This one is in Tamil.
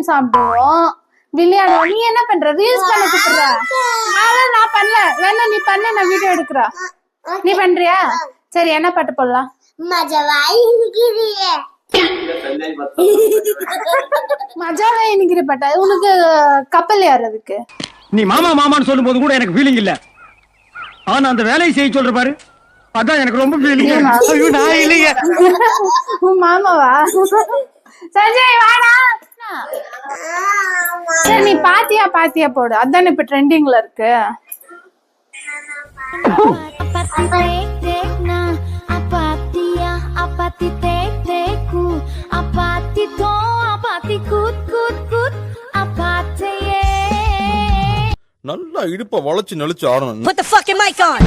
சாப்பிடுவோம், விளையாடுவோம். நீ என்ன பண்ற? ரீல்ஸ் பண்ண கூப்பிடுற? அதான் நான் பண்ணல. வேணா நீ பண்ண, நான் வீடியோ எடுக்கிறேன். நீ பண்றியா? சரி, என்ன பாட்டு போடலாம்? மஜாவா இனிக்கிற பாட்டா? உனக்கு கப்பல் ஏறதுக்கு நீ மாமா மாமான்னு சொல்லும் போது கூட எனக்கு ஃபீலிங் இல்ல. ஆனா அந்த வேலையை செய்ய சொல்ற பாரு, அதான் எனக்கு ரொம்ப ஃபீலிங். நான் இல்லைங்க. உன் மாமாவா? சஞ்சய் வாடா. சரி, நீ பாத்தியா போடு, அதான் இப்ப ட்ரெண்டிங்ல இருக்கு. நல்லா இடுப்ப வளைச்சு நெளிச்சு ஆடணும். Put the fucking mic on.